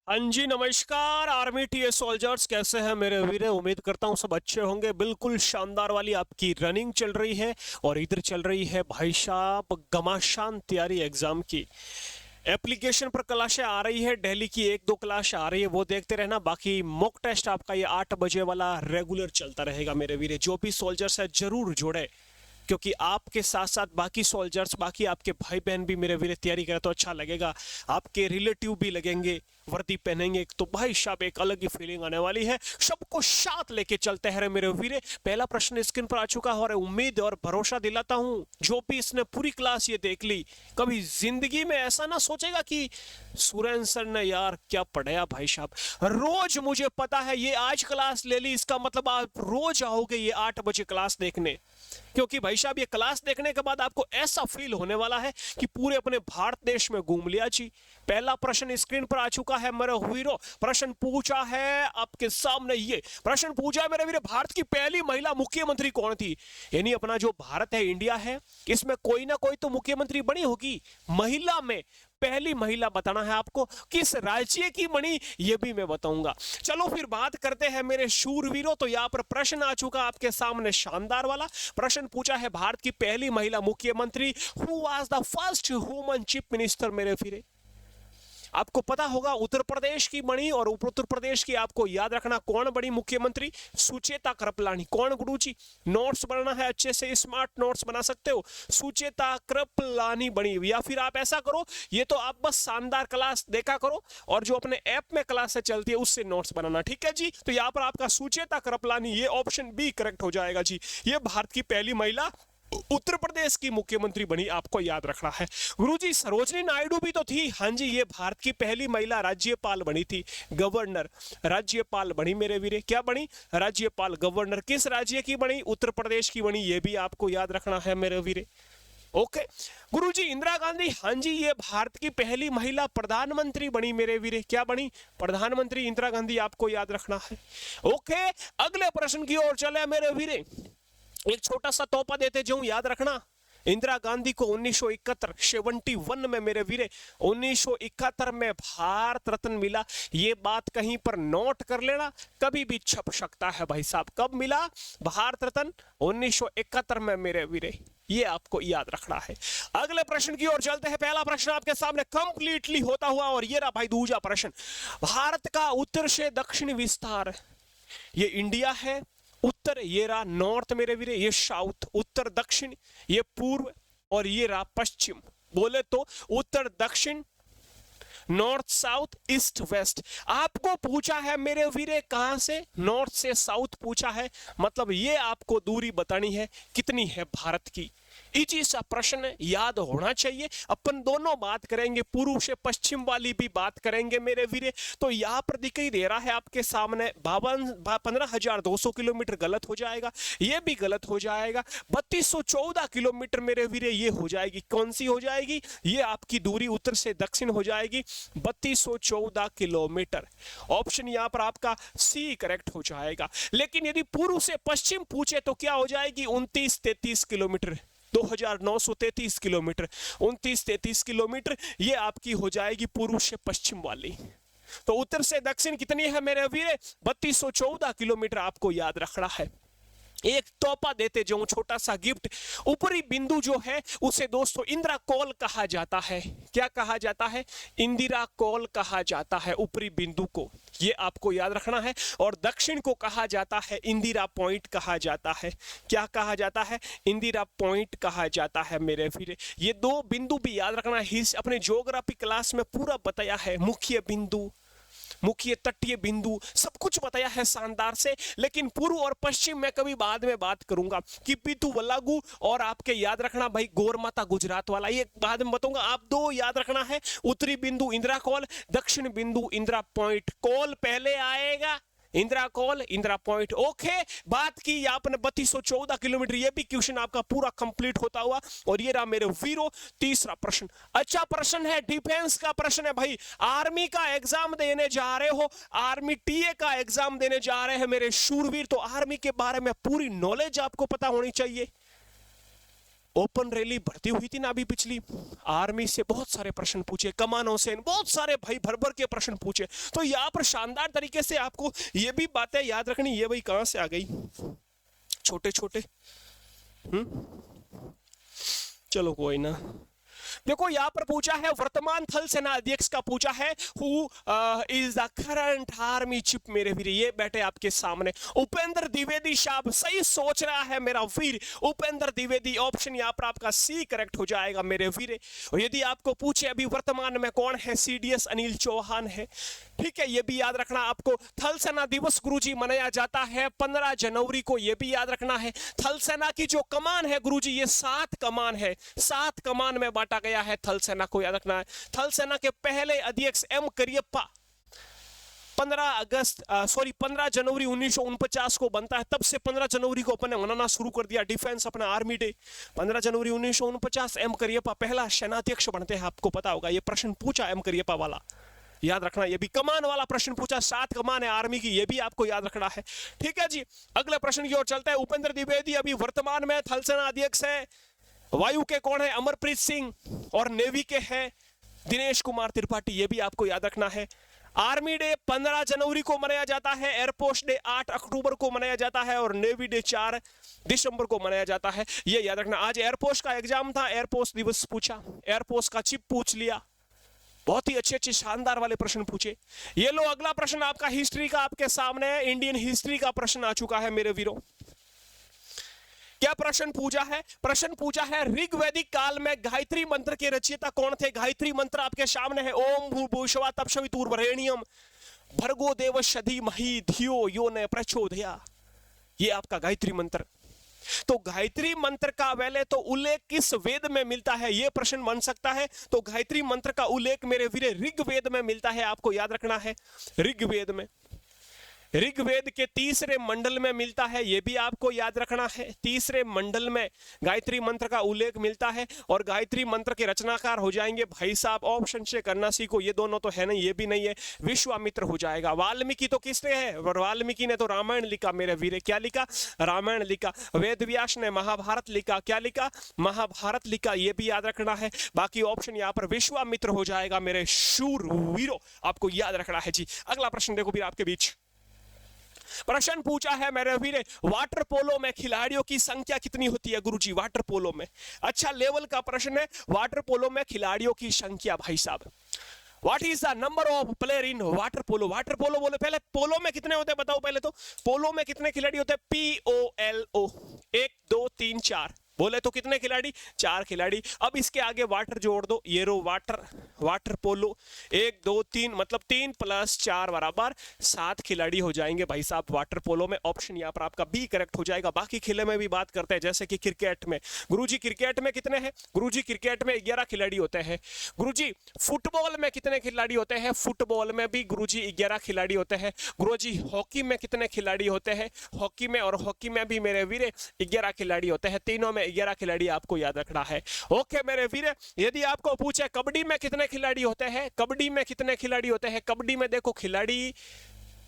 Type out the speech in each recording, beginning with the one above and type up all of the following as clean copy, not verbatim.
हाँ जी, नमस्कार army TA soldiers, कैसे हैं मेरे वीरे। उम्मीद करता हूँ सब अच्छे होंगे। बिल्कुल शानदार वाली आपकी रनिंग चल रही है और इधर चल रही है भाई साहब घमासान तैयारी एग्जाम की। एप्लीकेशन पर क्लासें आ रही है, दिल्ली की एक दो क्लास आ रही है, वो देखते रहना। बाकी मॉक टेस्ट आपका ये 8 बजे वाला रेगुलर चलता रहेगा मेरे वीरे। जो भी सोल्जर्स है जरूर जुड़े, क्योंकि आपके साथ साथ बाकी सोल्जर्स, बाकी आपके भाई बहन भी मेरे वीरे तैयारी करें तो अच्छा लगेगा। आपके रिलेटिव भी लगेंगे, वर्दी पहनेंगे तो भाई साहब एक अलग ही फीलिंग आने वाली है। सबको साथ लेके चलते हैं मेरे वीरे। पहला प्रश्न स्क्रीन पर आ चुका है और उम्मीद और भरोसा दिलाता हूं जो भी इसने पूरी क्लास ये देख ली, कभी जिंदगी में ऐसा ना सोचेगा कि सुरेंद्र सर ने यार क्या पढ़ाया भाई साहब। रोज मुझे पता है ये आज क्लास ले ली, इसका मतलब आप रोज आओगे ये 8 बजे क्लास देखने, क्योंकि भाई साहब ये क्लास देखने के बाद आपको ऐसा फील होने वाला है कि पूरे अपने भारत देश में घूम लिया जी। पहला प्रश्न स्क्रीन पर आ चुका है मेरे हीरो। प्रश्न पूछा है आपके सामने, ये प्रश्न पूछा है मेरे वीर, भारत की पहली महिला मुख्यमंत्री कौन थी। यानी अपना जो भारत है, इंडिया है, इसमें कोई ना कोई तो मुख्यमंत्री बनी होगी। महिला में पहली महिला बताना है आपको, किस राज्य की बनी ये भी मैं बताऊंगा। चलो फिर बात करते हैं मेरे शूरवीरों। तो यहाँ पर प्रश्न आ चुका आपके सामने शानदार वाला प्रश्न पूछा है, भारत की पहली महिला मुख्यमंत्री, who was the first woman chief minister मेरे फिरे। आपको पता होगा उत्तर प्रदेश की बनी, और उत्तर प्रदेश की आपको याद रखना कौन बड़ी मुख्यमंत्री, सुचेता कृपलानी। कौन गुरुजी, नोट्स बनाना है अच्छे से, स्मार्ट नोट्स बना सकते हो। सुचेता कृपलानी बनी। या फिर आप ऐसा करो, ये तो आप बस शानदार क्लास देखा करो और जो अपने ऐप में क्लास चलती है उससे नोट्स बनाना, ठीक है जी। तो यहाँ पर आपका सुचेता कृपलानी, ये ऑप्शन बी करेक्ट हो जाएगा जी। ये भारत की पहली महिला उत्तर प्रदेश की मुख्यमंत्री बनी, आपको याद रखना है। गुरुजी सरोजनी नायडू भी तो थी। हाँ जी, ये भारत की पहली महिला राज्यपाल बनी थी, गवर्नर राज्यपाल बनी मेरे वीरे। क्या बनी, राज्यपाल गवर्नर। किस राज्य की बनी, उत्तर प्रदेश की बनी, ये भी आपको याद रखना है मेरे वीरे। ओके गुरुजी, इंदिरा गांधी, हाँ जी, ये भारत की पहली महिला प्रधानमंत्री बनी मेरे वीरे। क्या बनी, प्रधानमंत्री इंदिरा गांधी, आपको याद रखना है। ओके, अगले प्रश्न की ओर चले मेरे वीरे। एक छोटा सा तोहफा देते जाऊं, याद रखना। इंदिरा गांधी को 1971 में मेरे वीरे, 1971 में भारत रत्न मिला। ये बात कहीं पर नोट कर लेना, कभी भी छप सकता है भाई साहब। कब मिला भारत रत्न, 1971 में मेरे वीरे, ये आपको याद रखना है। अगले प्रश्न की ओर चलते हैं। पहला प्रश्न आपके सामने कंप्लीटली होता हुआ, और ये रहा भाई दूसरा प्रश्न। भारत का उत्तर से दक्षिण विस्तार, ये इंडिया है। उत्तर ये रहा नॉर्थ मेरे वीरे, ये साउथ, उत्तर दक्षिण, ये पूर्व, और ये रहा पश्चिम। बोले तो उत्तर दक्षिण, नॉर्थ साउथ ईस्ट वेस्ट। आपको पूछा है मेरे वीरे कहां से, नॉर्थ से साउथ पूछा है, मतलब ये आपको दूरी बतानी है कितनी है भारत की। इसी सा प्रश्न याद होना चाहिए। अपन दोनों बात करेंगे, पूर्व से पश्चिम वाली भी बात करेंगे मेरे वीरे। तो यहाँ पर दिखाई दे रहा है आपके सामने 15,200 किलोमीटर, गलत हो जाएगा, ये भी गलत हो जाएगा। 3214 किलोमीटर मेरे वीरे, ये हो जाएगी। कौन सी हो जाएगी, ये आपकी दूरी उत्तर से दक्षिण हो जाएगी, 3214 किलोमीटर। ऑप्शन यहाँ पर आपका सी करेक्ट हो जाएगा। लेकिन यदि पूर्व से पश्चिम पूछे तो क्या हो जाएगी, 2933 किलोमीटर, 2933 किलोमीटर, 2933 किलोमीटर, ये आपकी हो जाएगी पूर्व से पश्चिम वाली। तो उत्तर से दक्षिण कितनी है मेरे वीरे, 3214 किलोमीटर, आपको याद रखना है। एक तोहफा देते जाऊं, छोटा सा गिफ्ट। ऊपरी बिंदु जो है उसे दोस्तों इंदिरा कॉल कहा जाता है। क्या कहा जाता है, इंदिरा कॉल कहा जाता है ऊपरी बिंदु को, ये आपको याद रखना है। और दक्षिण को कहा जाता है इंदिरा पॉइंट कहा जाता है। क्या कहा जाता है, इंदिरा पॉइंट कहा जाता है मेरे फिर। ये दो बिंदु भी याद रखना है, अपने ज्योग्राफी क्लास में पूरा बताया है। मुख्य बिंदु, मुख्य तटीय बिंदु, सब कुछ बताया है शानदार से। लेकिन पूर्व और पश्चिम में कभी बाद में बात करूंगा कि पीतू वलागू, और आपके याद रखना भाई गोरमाता गुजरात वाला, ये बाद में बताऊंगा। आप दो याद रखना है, उत्तरी बिंदु इंदिरा कॉल, दक्षिण बिंदु इंदिरा पॉइंट। कॉल पहले आएगा, Indira call, Indira point. Okay, बात की आपने 3214 किलोमीटर, ये भी क्वेश्चन आपका पूरा कंप्लीट होता हुआ। और ये रहा मेरे वीरो तीसरा प्रश्न। अच्छा प्रश्न है, डिफेंस का प्रश्न है भाई। आर्मी का एग्जाम देने जा रहे हो, आर्मी टीए का एग्जाम देने जा रहे हैं मेरे शूरवीर, तो आर्मी के बारे में पूरी नॉलेज आपको पता होनी चाहिए। ओपन रैली भर्ती हुई थी ना अभी पिछली, आर्मी से बहुत सारे प्रश्न पूछे, कमानों से बहुत सारे भाई भर भर के प्रश्न पूछे। तो यहाँ पर शानदार तरीके से आपको ये भी बातें याद रखनी। ये भाई कहां से आ गई छोटे छोटे, चलो कोई ना। देखो यहाँ पर पूछा है वर्तमान थल सेना अध्यक्ष का पूछा है, who is the current army chief. मेरे वीर ये बैठे आपके सामने उपेंद्र द्विवेदी साहब। सही सोच रहा है मेरा वीर, उपेंद्र द्विवेदी। ऑप्शन यहाँ पर आपका सी करेक्ट हो जाएगा मेरे वीर। और यदि आपको पूछे अभी वर्तमान में कौन है, सीडीएस अनिल चौहान है। ठीक है, ये भी याद रखना आपको। थल सेना दिवस गुरुजी मनाया जाता है 15 जनवरी को, ये भी याद रखना है। थल सेना की जो कमान है गुरुजी, ये 7 कमान है, 7 कमान में बांटा गया है थल सेना को, याद रखना है। थल सेना के पहले अध्यक्ष एम करियप्पा 15 जनवरी 1949 को बनता है। तब से 15 जनवरी को अपन ने मनाना शुरू कर दिया डिफेंस अपना आर्मी डे। 15 जनवरी 1949 एम करियप्पा पहला सेनाध्यक्ष बनते हैं, आपको पता होगा। ये प्रश्न पूछा एम करियप्पा वाला, याद रखना। ये भी कमान वाला प्रश्न पूछा, 7 कमान है आर्मी की, ये भी आपको याद रखना है। ठीक है जी, अगले प्रश्न की ओर चलते हैं। उपेंद्र द्विवेदी अभी वर्तमान में थल सेना अध्यक्ष है। वायु के कौन है, अमरप्रीत सिंह। और नेवी के हैं दिनेश कुमार त्रिपाठी, ये भी आपको याद रखना है। आर्मी डे 15 जनवरी को मनाया जाता है, एयरफोर्स डे 8 अक्टूबर को मनाया जाता है और नेवी डे 4 दिसंबर को मनाया जाता है, ये याद रखना। आज एयरफोर्स का एग्जाम था, एयरफोर्स दिवस पूछा, एयरफोर्स का चीफ पूछ लिया। बहुत ही अच्छे शानदार वाले प्रश्न पूछे। ये लो अगला प्रश्न आपका हिस्ट्री का आपके सामने है। इंडियन हिस्ट्री का प्रश्न आ चुका है मेरे वीरों। क्या प्रश्न पूछा है? प्रश्न पूछा है ऋग्वैदिक काल में गायत्री मंत्र के रचयिता कौन थे? गायत्री मंत्र आपके सामने है, ओम भूर्भुवस्सुवः तत्सवितुर्वरेण्यम भर्गो देवस्य धीमहि धियो यो न प्रचोदयात्। ये आपका गायत्री मंत्र। तो गायत्री मंत्र का पहले तो उल्लेख किस वेद में मिलता है, यह प्रश्न बन सकता है। तो गायत्री मंत्र का उल्लेख मेरे वीरे ऋग्वेद में मिलता है, आपको याद रखना है। ऋग्वेद में, ऋग्वेद के 3रे मंडल में मिलता है, यह भी आपको याद रखना है। 3रे मंडल में गायत्री मंत्र का उल्लेख मिलता है। और गायत्री मंत्र के रचनाकार हो जाएंगे भाई साहब, ऑप्शन से करना सीखो। ये दोनों तो है नहीं, ये भी नहीं है, विश्वामित्र हो जाएगा। वाल्मीकि तो किसने है? वाल्मीकि ने तो रामायण लिखा मेरे वीरे। क्या लिखा? रामायण लिखा। वेद व्यास ने महाभारत लिखा। क्या लिखा? महाभारत लिखा, ये भी याद रखना है। बाकी ऑप्शन यहाँ पर विश्वामित्र हो जाएगा मेरे शूर वीरों, आपको याद रखना है जी। अगला प्रश्न देखो भी आपके बीच प्रश्न पूछा है मेरे वीरे, वाटर पोलो में खिलाड़ियों की संख्या कितनी होती है गुरुजी? वाटर पोलो में अच्छा लेवल का प्रश्न है। वाटर पोलो में खिलाड़ियों की संख्या भाई साहब, what is the number of player in water polo? Water polo बोले पहले, पोलो में कितने होते हैं बताओ पहले तो। पोलो में कितने खिलाड़ी होते हैं? POLO 1 2 3 4 बोले तो कितने खिलाड़ी? 4 खिलाड़ी। अब इसके आगे वाटर जोड़ दो, ये रो वाटर, वाटर पोलो 1 2 3 मतलब 3 + 4 बराबर 7 खिलाड़ी हो जाएंगे भाई साहब वाटर पोलो में। ऑप्शन यहाँ पर आपका बी करेक्ट हो जाएगा। बाकी खेलों में भी बात करते हैं, जैसे कि क्रिकेट में। गुरुजी क्रिकेट में कितने हैं? गुरुजी क्रिकेट में 11 खिलाड़ी होते हैं। गुरुजी फुटबॉल में कितने खिलाड़ी होते हैं? फुटबॉल में भी गुरुजी 11 खिलाड़ी होते हैं। गुरुजी हॉकी में कितने खिलाड़ी होते हैं? हॉकी में, और हॉकी में भी मेरे वीरे 11 खिलाड़ी होते हैं। तीनों में 11 खिलाड़ी आपको याद रखना है। ओके मेरे वीरे, यदि आपको पूछे कबड्डी में कितने खिलाड़ी होते हैं? कबड्डी में कितने खिलाड़ी होते हैं? कबड्डी में देखो खिलाड़ी,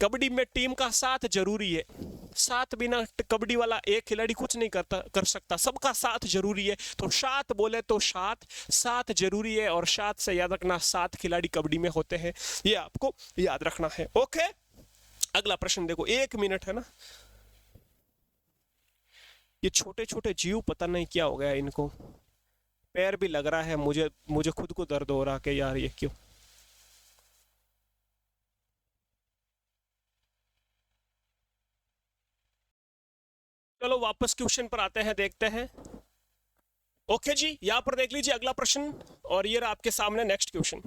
कबड्डी में टीम का साथ जरूरी है। साथ बिना कबड्डी वाला एक खिलाड़ी कुछ नहीं कर सकता, सबका साथ जरूरी है। तो 7 बोले तो 7 जरूरी है, और 7 से याद रखना 7 खिलाड़ी कबड्डी में होते हैं, ये आपको याद रखना है। ओके अगला प्रश्न देखो, 1 मिनट है ना। ये छोटे छोटे जीव पता नहीं क्या हो गया इनको, पैर भी लग रहा है मुझे खुद को दर्द हो रहा कि यार ये क्यों। चलो वापस क्वेश्चन पर आते हैं, देखते हैं। ओके जी, यहां पर देख लीजिए अगला प्रश्न, और ये रहा आपके सामने नेक्स्ट क्वेश्चन।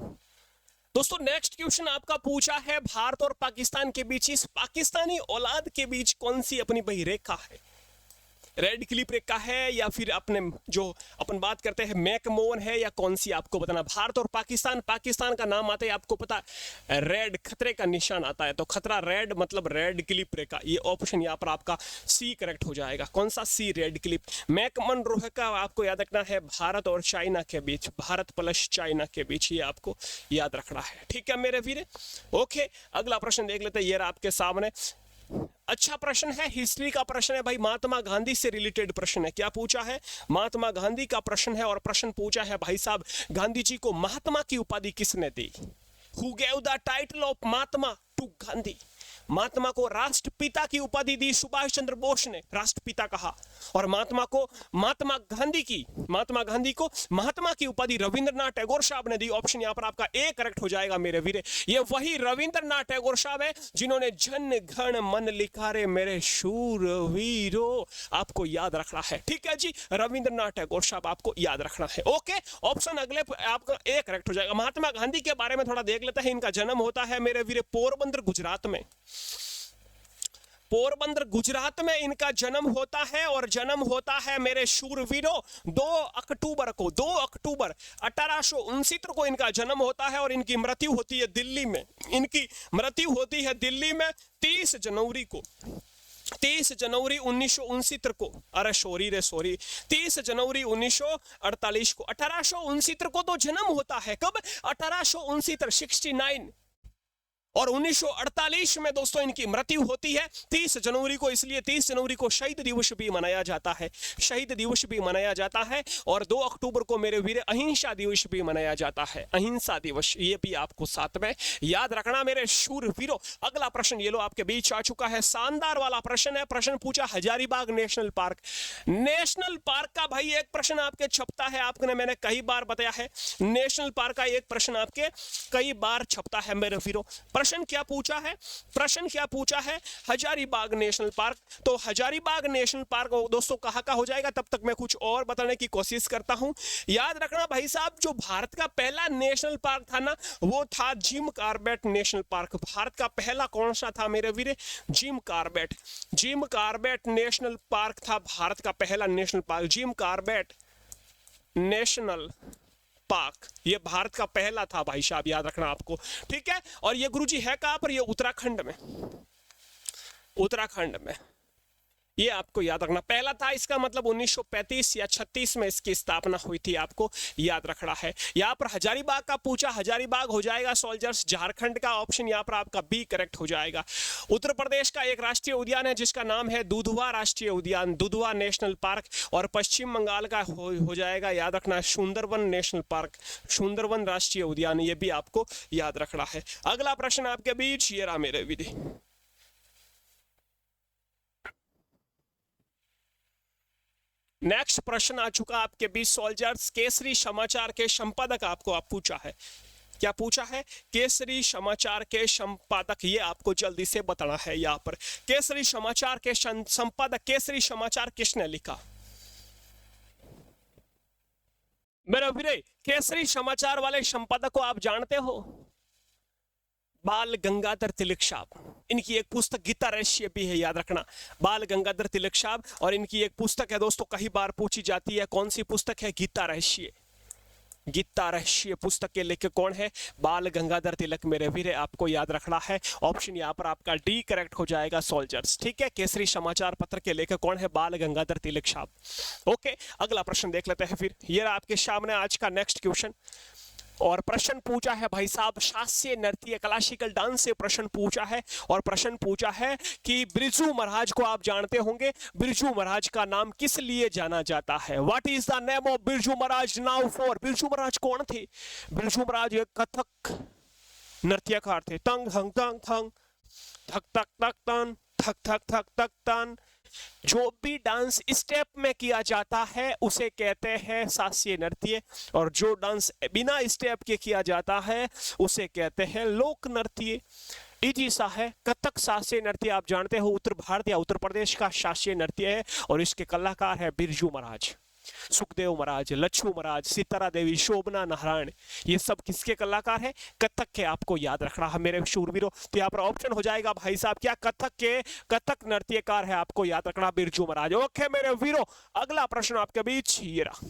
दोस्तों नेक्स्ट क्वेश्चन आपका पूछा है भारत और पाकिस्तान के बीच, इस पाकिस्तानी औलाद के बीच कौन सी अपनी भाई रेखा है? रेड क्लिप रेखा है, या फिर अपने जो अपन बात करते हैं मैकमोहन है, या कौन सी आपको बताना। भारत और पाकिस्तान, पाकिस्तान का नाम आता है आपको पता है रेड, खतरे का निशान आता है, तो खतरा रेड मतलब रेड क्लिप रेखा। ये ऑप्शन यहाँ पर आपका सी करेक्ट हो जाएगा। कौन सा? सी, रेड क्लिप। मैकमोहन रेखा आपको याद रखना है भारत और चाइना के बीच, भारत प्लस चाइना के बीच, ये आपको याद रखना है। ठीक है मेरे वीरे। ओके अगला प्रश्न देख लेते हैं, ये आपके सामने। अच्छा प्रश्न है, हिस्ट्री का प्रश्न है भाई, महात्मा गांधी से रिलेटेड प्रश्न है। क्या पूछा है? महात्मा गांधी का प्रश्न है और प्रश्न पूछा है भाई साहब, गांधी जी को महात्मा की उपाधि किसने दी? Who gave the title of Mahatma to Gandhi? Mahatma को राष्ट्रपिता की उपाधि दी सुभाष चंद्र बोस ने, राष्ट्रपिता कहा। और महात्मा को महात्मा गांधी को महात्मा की उपाधि रविंद्रनाथ टैगोर साहब ने दी। ऑप्शन यहां पर आपका ए करेक्ट हो जाएगा मेरे वीरे। ये वही रविंद्रनाथ टैगोर साहब है जिन्होंने जन गण मन लिखा रे मेरे शूरवीरों, आपको याद रखना है। ठीक है जी, रविंद्रनाथ टैगोर साहब आपको याद रखना है। ओके, ऑप्शन अगले आपका ए करेक्ट हो जाएगा। महात्मा गांधी के बारे में थोड़ा देख लेते हैं। इनका जन्म होता है मेरे वीरे पोरबंदर गुजरात में। पोरबंदर गुजरात में इनका जन्म होता है और जन्म होता है मेरे शूरवीरों 2 अक्टूबर 1869 को इनका जन्म होता है और इनकी मृत्यु होती है दिल्ली में। इनकी मृत्यु होती है दिल्ली में 30 जनवरी 1969 को। अरे सॉरी 30 जनवरी 1948 को। 1869 को तो जन्म होता है, कब? 1869 69 और 1948 में दोस्तों इनकी मृत्यु होती है 30 जनवरी को। इसलिए 30 जनवरी को शहीद दिवस भी मनाया जाता है, शहीद दिवस भी मनाया जाता है। और 2 अक्टूबर को मेरे वीर अहिंसा दिवस भी मनाया जाता है, अहिंसा दिवस, ये भी आपको साथ में याद रखना मेरे शूरवीरों। अगला प्रश्न ये लो आपके बीच आ चुका है, शानदार वाला प्रश्न है। प्रश्न पूछा Hazaribagh national park. National park का भाई एक प्रश्न आपके छपता है, आपने मैंने कई बार बताया है, नेशनल पार्क का एक प्रश्न आपके कई बार छपता है मेरे वीरों। प्रश्न क्या पूछा है? Hazaribagh national park. तो हजारीबाग नेशनल पार्क दोस्तों कहाँ का हो जाएगा, तब तक मैं कुछ और बताने की कोशिश करता हूं। याद रखना भाई साहब, जो भारत का पहला नेशनल पार्क था ना, वो था Jim Corbett national park. Bharat का पहला कौन सा था मेरे वीरे? जिम कॉर्बेट नेशनल पार्क था भारत का पहला national park. Jim Corbett national park ये भारत का पहला था भाई साहब, याद रखना आपको। ठीक है, और ये गुरुजी है कहां पर? ये उत्तराखंड में ये आपको याद रखना, पहला था। इसका मतलब 1935 या 36 में इसकी स्थापना हुई थी, आपको याद रखना है। यहाँ पर हजारीबाग का पूछा, हजारीबाग हो जाएगा सोल्जर्स झारखंड का। ऑप्शन यहाँ पर आपका बी करेक्ट हो जाएगा। उत्तर प्रदेश का एक राष्ट्रीय उद्यान है जिसका नाम है दुधवा राष्ट्रीय उद्यान, दुधवा नेशनल पार्क। और पश्चिम बंगाल का हो जाएगा, याद रखना, सुंदरवन नेशनल पार्क, सुंदरवन राष्ट्रीय उद्यान, ये भी आपको याद रखना है। अगला प्रश्न आपके बीच ये रहा मेरे विधि। नेक्स्ट प्रश्न आ चुका आपके बीच सोल्जर्स, केसरी समाचार के संपादक आपको पूछा है। क्या पूछा है? केसरी समाचार के संपादक, ये आपको जल्दी से बताना है। यहाँ पर केसरी समाचार के संपादक, केसरी समाचार किसने लिखा मेरा वीरे? केसरी समाचार वाले संपादक को आप जानते हो? बाल गंगाधर तिलक साहब। इनकी एक पुस्तक गीता रहस्य भी है, याद रखना, बाल गंगाधर तिलक साहब। और इनकी एक पुस्तक है दोस्तों, कई बार पूछी जाती है, कौन सी पुस्तक है? गीता रहस्य। गीता रहस्य पुस्तक के लेखक कौन है? बाल गंगाधर तिलक मेरे वीरे, आपको याद रखना है। ऑप्शन यहाँ पर आपका डी करेक्ट हो जाएगा सोल्जर्स। ठीक है, केसरी समाचार पत्र के लेखक कौन है? बाल गंगाधर तिलक साहब। ओके, अगला प्रश्न देख लेते हैं फिर। ये आपके सामने आज का नेक्स्ट क्वेश्चन। और प्रश्न पूछा है भाई साहब शास्त्रीय नृत्य क्लासिकल डांस से प्रश्न पूछा है। और प्रश्न पूछा है कि बिरजू महाराज को आप जानते होंगे, बिरजू महाराज का नाम किस लिए जाना जाता है? What is the name of Birju Maharaj now for? Birju Maharaj कौन थे? बिरजू महाराज एक कथक नृत्यकार थे। तंग हंग तंग थंग, थक थक तक तन, थक थक थक तक तन। जो भी डांस स्टेप में किया जाता है उसे कहते हैं शास्त्रीय नृत्य, और जो डांस बिना स्टेप के किया जाता है उसे कहते हैं लोक नृत्य। इजीसा है कथक शास्त्रीय नृत्य, आप जानते हो उत्तर भारत या उत्तर प्रदेश का शास्त्रीय नृत्य है, और इसके कलाकार है बिरजू महाराज, सुखदेव महाराज, लक्ष्मू महाराज, सीतारा देवी, शोभना नारायण। ये सब किसके कलाकार है? कथक के, आपको याद रखना है मेरे शूरवीरों। तो यहाँ पर ऑप्शन हो जाएगा भाई साहब क्या? कथक के कथक नृत्यकार है, आपको याद रखना बिरजू महाराज। ओके मेरे वीरों, अगला प्रश्न आपके बीच ये रहा।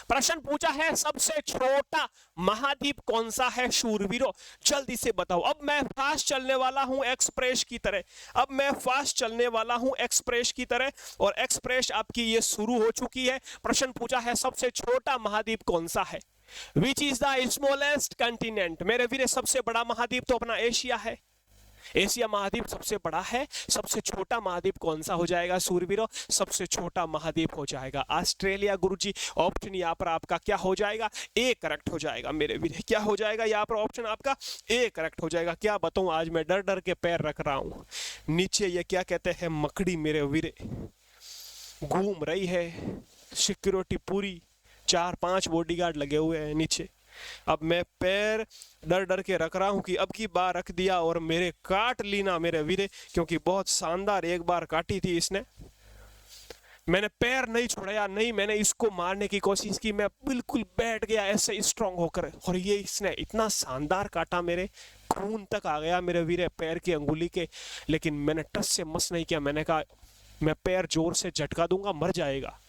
प्रश्न पूछा है सबसे छोटा महाद्वीप कौन सा है शूरवीरों? जल्दी से बताओ। अब मैं फास्ट चलने वाला हूं एक्सप्रेस की तरह, अब मैं फास्ट चलने वाला हूं एक्सप्रेस की तरह, और एक्सप्रेस आपकी ये शुरू हो चुकी है। प्रश्न पूछा है सबसे छोटा महाद्वीप कौन सा है? Which is the smallest continent? मेरे वीरे सबसे बड़ा महाद्वीप तो अपना एशिया है। एशिया महाद्वीप सबसे बड़ा है, सबसे छोटा महाद्वीप कौन सा हो जाएगा सूरवीरों? सबसे छोटा महाद्वीप हो जाएगा ऑस्ट्रेलिया गुरुजी। ऑप्शन यहाँ पर आपका क्या हो जाएगा? ए करेक्ट हो जाएगा मेरे वीर। क्या हो जाएगा यहाँ पर? ऑप्शन आपका ए करेक्ट हो जाएगा। क्या बताऊं, आज मैं डर डर के पैर रख रहा हूं नीचे। ये क्या कहते हैं, मकड़ी मेरे वीरे घूम रही है, सिक्योरिटी पूरी, 4-5 बॉडीगार्ड लगे हुए हैं नीचे। अब मैं पैर डर डर के रख रहा हूं कि अब की बार रख दिया और मेरे काट ली ना मेरे वीरे, क्योंकि बहुत शानदार एक बार काटी थी इसने। मैंने पैर नहीं छोड़ा, नहीं मैंने इसको मारने की कोशिश की, मैं बिल्कुल बैठ गया ऐसे स्ट्रांग होकर, और ये इसने इतना शानदार काटा, मेरे खून तक आ गया मेरे वीरे पैर की अंगुली के। लेकिन मैंने टच से मस नहीं किया, मैंने कहा मैं पैर जोर से झटका दूंगा मर जाएगा।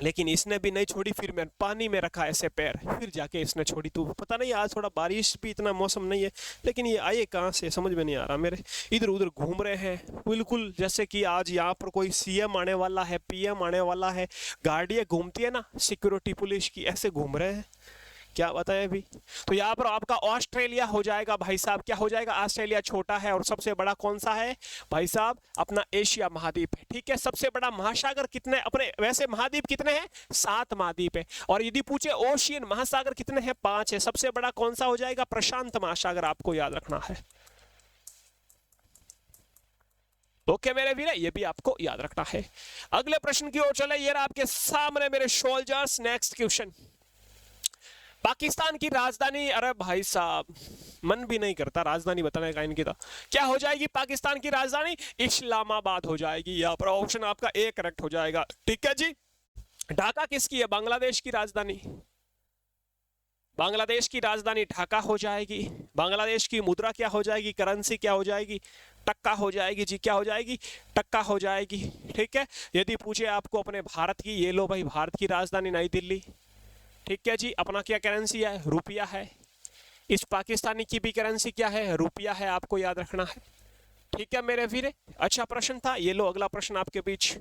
लेकिन इसने भी नहीं छोड़ी, फिर मैं पानी में रखा ऐसे पैर, फिर जाके इसने छोड़ी। तो पता नहीं, आज थोड़ा बारिश भी, इतना मौसम नहीं है, लेकिन ये आए कहाँ से समझ में नहीं आ रहा मेरे। इधर उधर घूम रहे हैं बिल्कुल जैसे कि आज यहाँ पर कोई सीएम आने वाला है, पीएम आने वाला है, गाड़ियाँ घूमती है ना सिक्योरिटी पुलिस की, ऐसे घूम रहे हैं। क्या बताएं अभी। तो यहाँ पर आपका ऑस्ट्रेलिया हो जाएगा भाई साहब। क्या हो जाएगा? ऑस्ट्रेलिया छोटा है और सबसे बड़ा कौन सा है भाई साहब? अपना एशिया महाद्वीप है। ठीक है, सबसे बड़ा महासागर कितने अपने, वैसे महाद्वीप कितने हैं? 7 महाद्वीप है। और यदि पूछे ओशियन महासागर कितने हैं? 5 है। सबसे बड़ा कौन सा हो जाएगा? प्रशांत महासागर, आपको याद रखना है। ओके मेरे वीर, ये भी आपको याद रखना है। अगले प्रश्न की ओर चले, ये रहा आपके सामने मेरे सोल्जर्स। नेक्स्ट क्वेश्चन, पाकिस्तान की राजधानी, अरे भाई साहब मन भी नहीं करता राजधानी बताने का इनकी। तो क्या हो जाएगी पाकिस्तान की राजधानी? इस्लामाबाद हो जाएगी। यहाँ पर ऑप्शन आपका ए करेक्ट हो जाएगा। ठीक है जी। ढाका किसकी है? बांग्लादेश की राजधानी। बांग्लादेश की राजधानी ढाका हो जाएगी। बांग्लादेश की मुद्रा क्या हो जाएगी? करेंसी क्या हो जाएगी? टक्का हो जाएगी जी। क्या हो जाएगी? टक्का हो जाएगी। ठीक है। यदि पूछे आपको अपने भारत की, ये लो भाई भारत की राजधानी नई दिल्ली। ठीक है जी। अपना क्या करेंसी है? रुपया है। इस पाकिस्तानी की भी करेंसी क्या है? रुपया है, आपको याद रखना है। ठीक है मेरे वीरे, अच्छा प्रश्न था। ये लो अगला प्रश्न आपके बीच।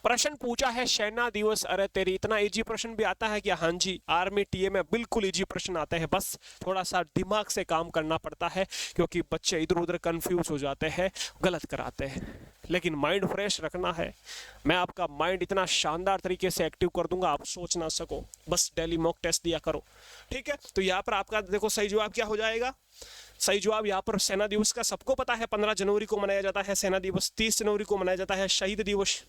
प्रश्न पूछा है सेना दिवस। अरे तेरी, इतना इजी प्रश्न भी आता है क्या? हाँ जी, आर्मी टीए में बिल्कुल इजी प्रश्न आते हैं, बस थोड़ा सा दिमाग से काम करना पड़ता है, क्योंकि बच्चे इधर उधर कंफ्यूज हो जाते हैं, गलत कराते हैं। लेकिन माइंड फ्रेश रखना है। मैं आपका माइंड इतना शानदार तरीके से एक्टिव कर दूंगा आप सोच ना सको। बस डेली मॉक टेस्ट दिया करो। ठीक है। तो यहाँ पर आपका देखो सही जवाब क्या हो जाएगा? सही जवाब यहाँ पर सेना दिवस का सबको पता है, 15 जनवरी को मनाया जाता है सेना दिवस। 30 जनवरी को मनाया जाता है शहीद दिवस।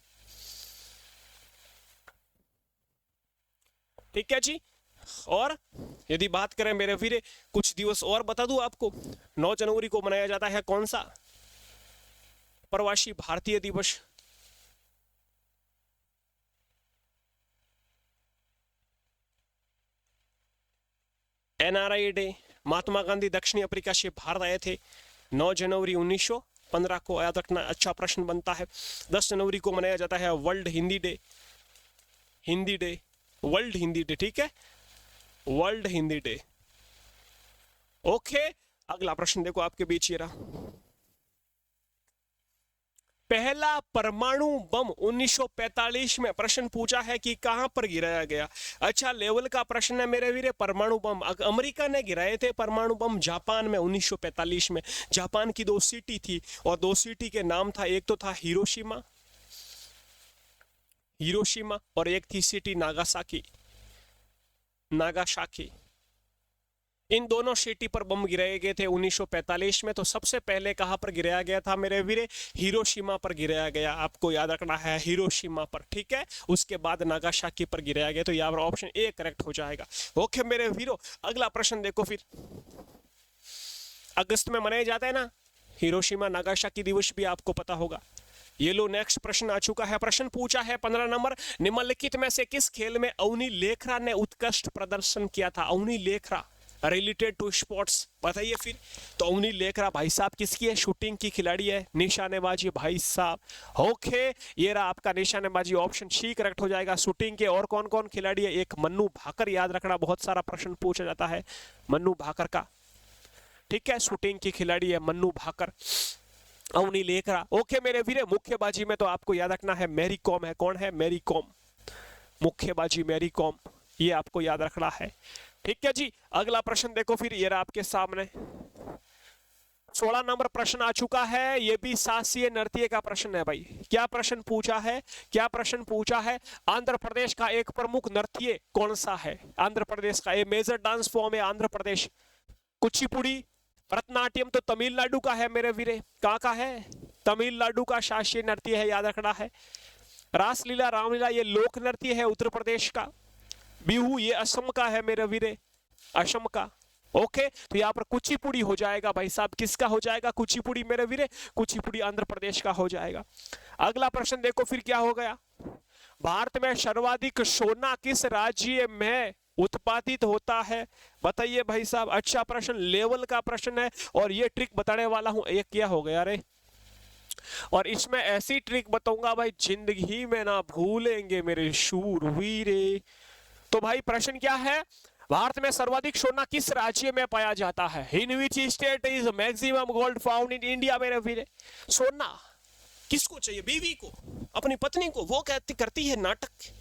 ठीक है जी। और यदि बात करें मेरे वीरे, कुछ दिवस और बता दूं आपको। 9 जनवरी को मनाया जाता है कौन सा? प्रवासी भारतीय दिवस। NRI day. महात्मा गांधी दक्षिण अफ्रीका से भारत आए थे 9 जनवरी 1915 को, याद रखना, अच्छा प्रश्न बनता है। 10 जनवरी को मनाया जाता है world Hindi day. Hindi day, world Hindi day. ठीक है, वर्ल्ड हिंदी डे। ओके, अगला प्रश्न देखो आपके बीच ये रहा। पहला परमाणु बम 1945 में प्रश्न पूछा है कि कहां पर गिराया गया। अच्छा लेवल का प्रश्न है मेरे वीरे। परमाणु बम अमेरिका ने गिराए थे परमाणु बम जापान में 1945 में। जापान की 2 सिटी थी और 2 सिटी के नाम था, एक तो था हिरोशिमा, हिरोशिमा, और एक थी सिटी नागासाकी, नागासाकी। इन दोनों सिटी पर बम गिराए गए थे 1945 में। तो सबसे पहले कहां पर गिराया गया था मेरे वीरे? हिरोशिमा पर गिराया गया, आपको याद रखना है, हिरोशिमा पर। ठीक है, उसके बाद नागासाकी पर गिराया गया। तो यहाँ पर ऑप्शन ए करेक्ट हो जाएगा। ओके मेरे वीरो, अगला प्रश्न देखो। फिर अगस्त में मनाए जाते हैं ना हिरोशिमा नागासाकी दिवस, भी आपको पता होगा। ये लो नेक्स्ट प्रश्न आ चुका है। प्रश्न पूछा है 15 नंबर, निम्नलिखित में से किस खेल में अवनी लेखरा ने उत्कृष्ट प्रदर्शन किया था? Avani Lekhara related to sports, बताइए फिर। तो अवनी लेखरा भाई साहब किसकी है? शूटिंग की खिलाड़ी है, निशानेबाजी भाई साहब। ओके, ये रहा आपका निशानेबाजी, ऑप्शन सी करेक्ट हो जाएगा। शूटिंग के और कौन कौन खिलाड़ी है? एक मन्नू भाकर, याद रखना, बहुत सारा प्रश्न पूछा जाता है मन्नू भाकर का। ठीक है, शूटिंग की खिलाड़ी है मन्नू भाकर, अवनी लेखरा। ओके मेरे वीरे, मुक्केबाजी में तो आपको याद रखना है मैरी कॉम है। कौन है? मैरी कॉम, मुक्केबाजी मैरी कॉम, ये आपको याद रखना है। ठीक है जी। अगला प्रश्न देखो फिर, ये रहा आपके सामने। 16 नंबर प्रश्न आ चुका है, ये भी शास्त्रीय नृत्य का प्रश्न है भाई। क्या प्रश्न पूछा है, क्या प्रश्न पूछा है? आंध्र प्रदेश का एक प्रमुख नृत्य कौन सा है? आंध्र प्रदेश का ये मेजर डांस फॉर्म है आंध्र प्रदेश। कुचिपुड़ी, भरतनाट्यम तो तमिलनाडु का है मेरे वीरे। कहाँ का है? तमिलनाडु का शास्त्रीय नृत्य है, याद रखना है। रासलीला, रामलीला ये लोक नृत्य है उत्तर प्रदेश का। बिहू ये असम का है मेरे वीरे, असम का। ओके, तो यहाँ पर कुचिपुड़ी हो जाएगा भाई साहब। किसका हो जाएगा? कुचिपुड़ी मेरे वीरे, कुचिपुड़ी आंध्र प्रदेश का हो जाएगा। अगला प्रश्न देखो फिर क्या हो गया। भारत में सर्वाधिक सोना किस राज्य में उत्पादित होता है? बताइए भाई साहब। अच्छा प्रश्न, लेवल का प्रश्न है और ये ट्रिक बताने वाला हूं। एक क्या हो गया रे, और इसमें ऐसी ट्रिक बताऊंगा भाई जिंदगी में ना भूलेंगे मेरे शूरवीरे। तो भाई प्रश्न क्या है? भारत में सर्वाधिक सोना किस राज्य में पाया जाता है? In which state is maximum gold found in India मेरे वीरे। सोना किसको चाहिए? बीवी को, अपनी पत्नी को। वो कहती करती है नाटक,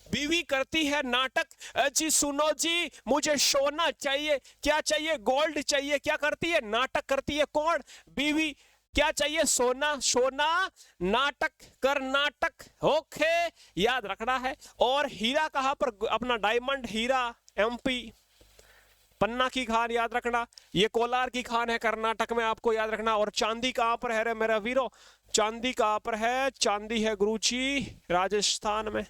बीवी करती है नाटक। जी सुनो जी, मुझे सोना चाहिए। क्या चाहिए? गोल्ड चाहिए। क्या करती है? नाटक करती है। कौन? बीवी। क्या चाहिए? सोना। सोना, नाटक, कर्नाटक। ओके, याद रखना है। और हीरा कहां पर? अपना डायमंड हीरा एमपी, पन्ना की खान, याद रखना। ये कोलार की खान है कर्नाटक में, आपको याद रखना। और चांदी कहां पर है रे मेरा वीरो? चांदी कहां पर है? चांदी है गुरुजी राजस्थान में।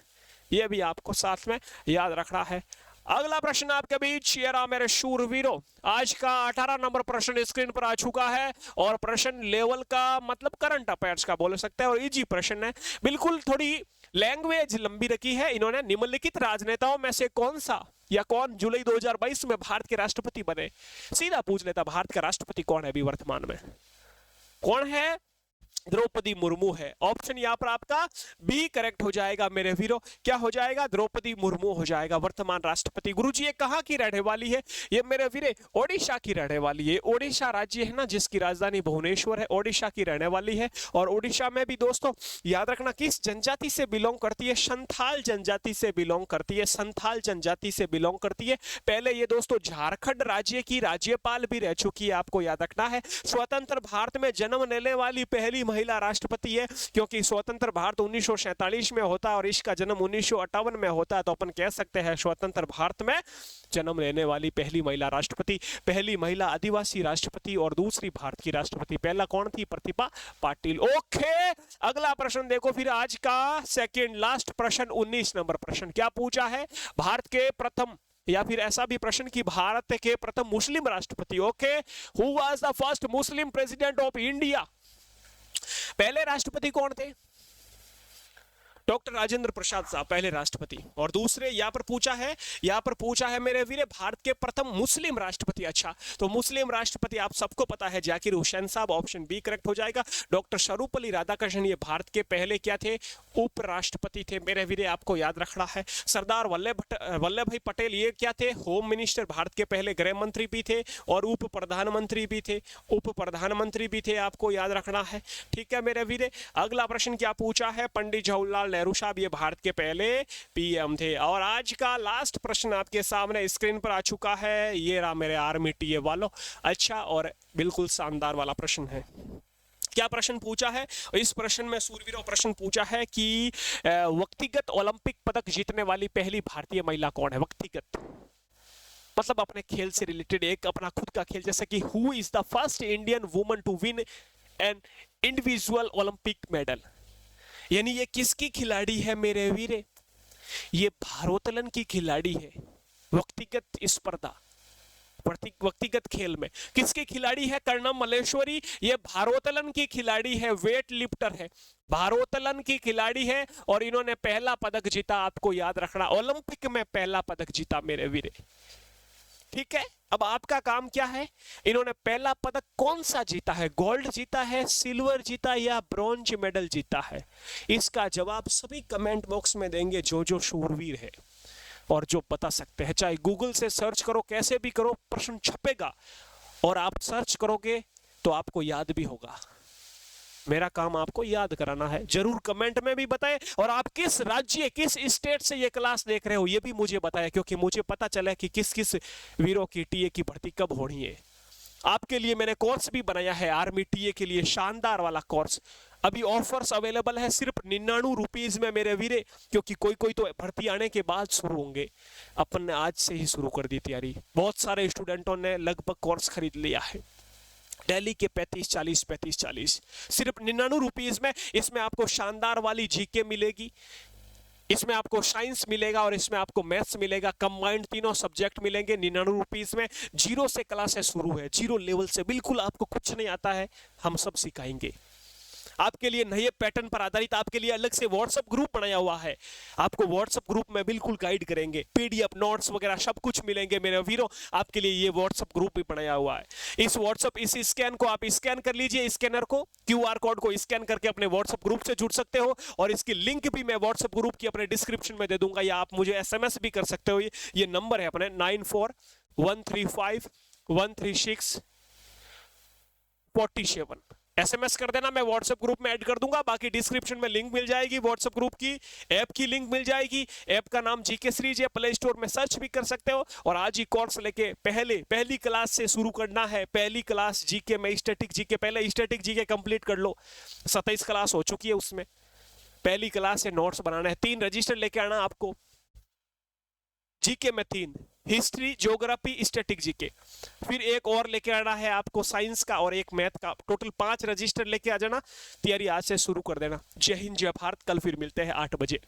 ये भी आपको साथ में याद रखना है। अगला प्रश्न आपके बीच ये रहा मेरे शूरवीरों। आज का 18 नंबर प्रश्न स्क्रीन पर आ चुका है और प्रश्न लेवल का मतलब करंट अफेयर्स का बोल सकते हैं और इजी प्रश्न है। बिल्कुल थोड़ी लैंग्वेज लंबी रखी है इन्होंने। निम्नलिखित राजनेताओं में से कौन सा या कौन जुलाई 2022 में भारत के राष्ट्रपति बने? सीधा पूछ लेता, भारत का राष्ट्रपति कौन है अभी वर्तमान में? कौन है? द्रौपदी मुर्मू है। ऑप्शन यहाँ पर आपका बी करेक्ट हो जाएगा मेरे वीरों। क्या हो जाएगा? द्रौपदी मुर्मू हो जाएगा वर्तमान राष्ट्रपति। गुरुजी ये कहाँ की रहने वाली है? ये मेरे वीरे ओडिशा की रहने वाली है। ओडिशा राज्य है ना जिसकी राजधानी भुवनेश्वर है, ओडिशा की रहने वाली है। और ओडिशा में भी दोस्तों याद रखना किस जनजाति से बिलोंग करती है? संथाल जनजाति से बिलोंग करती है। संथाल जनजाति से बिलोंग करती है। पहले ये दोस्तों झारखंड राज्य की राज्यपाल भी रह चुकी है, आपको याद रखना है। स्वतंत्र भारत में जन्म लेने वाली पहली महिला राष्ट्रपति है, क्योंकि स्वतंत्र भारत 1947 में होता है और इसका जन्म 1958 में होता है। तो अपन कह सकते हैं स्वतंत्र भारत में जन्म लेने वाली पहली महिला राष्ट्रपति, पहली महिला आदिवासी राष्ट्रपति और दूसरी भारत की राष्ट्रपति। पहला कौन थी? प्रतिभा पाटिल। ओके, अगला प्रश्न देखो फिर आज का सेकंड लास्ट प्रश्न 19 नंबर प्रश्न क्या पूछा है? भारत के प्रथम या फिर ऐसा भी प्रश्न कि भारत के प्रथम मुस्लिम राष्ट्रपति। Okay, who was the first Muslim president of India? पहले राष्ट्रपति कौन थे? डॉक्टर राजेंद्र प्रसाद साहब पहले राष्ट्रपति। और दूसरे यहाँ पर पूछा है मेरे वीरे भारत के प्रथम मुस्लिम राष्ट्रपति। अच्छा, तो मुस्लिम राष्ट्रपति आप सबको पता है जाकिर हुसैन साहब, ऑप्शन बी करेक्ट हो जाएगा। डॉक्टर सर्वपल्ली राधाकृष्णन ये भारत के पहले क्या थे? उपराष्ट्रपति थे मेरे वीरे, आपको याद रखना है। सरदार वल्लभ भाई पटेल ये क्या थे? होम मिनिस्टर, भारत के पहले गृह मंत्री भी थे और उप प्रधानमंत्री भी थे, आपको याद रखना है। ठीक है मेरे वीरे। अगला प्रश्न क्या पूछा है? पंडित जवाहरलाल नेहरू साहब ये भारत के पहले पीएम थे। और आज का लास्ट प्रश्न आपके सामने स्क्रीन पर आ चुका है, ये रहा मेरे आर्मी टीए वालों। अच्छा, और बिल्कुल शानदार वाला प्रश्न है। क्या प्रश्न पूछा है? इस प्रश्न में सूरवीरों प्रश्न पूछा है कि व्यक्तिगत ओलंपिक पदक जीतने वाली पहली भारतीय महिला कौन है? व्यक्तिगत मतलब अपने खेल से रिलेटेड, एक अपना खुद का खेल, जैसे कि who is the first Indian woman to win an individual Olympic medal. यानी ये किसकी खिलाड़ी है मेरे वीरे? ये भारोत्तोलन की खिलाड़ी है। व्यक्तिगत स्पर्धा, व्यक्तिगत खेल में किसकी खिलाड़ी है? कर्णम मल्लेश्वरी ये भारोत्तोलन की खिलाड़ी है, वेट लिफ्टर है, भारोत्तोलन की खिलाड़ी है और इन्होंने पहला पदक जीता, आपको याद रखना, ओलंपिक में पहला पदक जीता मेरे वीरे। ठीक है, अब आपका काम क्या है? इन्होंने पहला पदक कौन सा जीता है? गोल्ड जीता है, सिल्वर जीता या ब्रॉन्ज मेडल जीता है? इसका जवाब सभी कमेंट बॉक्स में देंगे जो शूरवीर है और जो बता सकते हैं। चाहे गूगल से सर्च करो, कैसे भी करो, प्रश्न छपेगा और आप सर्च करोगे तो आपको याद भी होगा। मेरा काम आपको याद कराना है। जरूर कमेंट में भी बताएं और आप किस राज्य, किस स्टेट से ये क्लास देख रहे हो ये भी मुझे बताएं, क्योंकि मुझे पता चला कि किस किस वीरों की टीए की भर्ती कब होनी है। आपके लिए मैंने कोर्स भी बनाया है आर्मी टीए के लिए, शानदार वाला कोर्स। अभी ऑफर्स अवेलेबल है सिर्फ 99 रुपीज में मेरे वीरे, क्योंकि कोई कोई तो भर्ती आने के बाद शुरू होंगे, अपन ने आज से ही शुरू कर दी तैयारी। बहुत सारे स्टूडेंटों ने लगभग कोर्स खरीद लिया है। दिल्ली के 35-40 सिर्फ 99 रुपीज में। इसमें आपको शानदार वाली जीके मिलेगी, इसमें आपको साइंस मिलेगा और इसमें आपको मैथ्स मिलेगा, कंबाइंड तीनों सब्जेक्ट मिलेंगे 99 रुपीज में। जीरो से क्लासेस शुरू है, जीरो लेवल से, बिल्कुल आपको कुछ नहीं आता है, हम सब सिखाएंगे आपके लिए। नए पैटर्न पर आधारित आपके लिए अलग से व्हाट्सएप ग्रुप बनाया हुआ है, आपको व्हाट्सएप ग्रुप में बिल्कुल गाइड करेंगे, पीडीएफ नोट्स वगैरह सब कुछ मिलेंगे मेरे वीरों। आपके लिए ये व्हाट्सएप ग्रुप भी बनाया हुआ है। इस व्हाट्सएप इस स्कैन को आप स्कैन कर लीजिए, स्कैनर को, क्यूआर कोड को स्कैन करके अपने व्हाट्सएप ग्रुप से जुड़ सकते हो। और इसकी लिंक भी मैं व्हाट्सएप ग्रुप की अपने डिस्क्रिप्शन में दे दूंगा, या आप मुझे एसएमएस भी कर सकते हो। ये नंबर है अपने 9413513647। एसएमएस कर देना, मैं व्हाट्सएप ग्रुप में ऐड कर दूंगा। बाकी डिस्क्रिप्शन में लिंक मिल जाएगी व्हाट्सएप ग्रुप की, ऐप की लिंक मिल जाएगी। ऐप का नाम जीके सीरीज है, प्ले स्टोर में सर्च भी कर सकते हो। और आज ही कोर्स लेके पहली क्लास से शुरू करना है। पहली क्लास जीके में स्टैटिक जीके, पहले स्टैटिक जीके कंप्लीट कर लो, 27 क्लास हो चुकी है, उसमें पहली क्लास से नोट्स बनाना है। 3 रजिस्टर लेके आना आपको, जीके में 3, हिस्ट्री, ज्योग्राफी, स्टैटिक जीके। फिर एक और लेके आना है आपको साइंस का और एक मैथ का, टोटल 5 रजिस्टर लेके आ जाना। तैयारी आज से शुरू कर देना। जय हिंद, जय भारत। कल फिर मिलते हैं 8 बजे।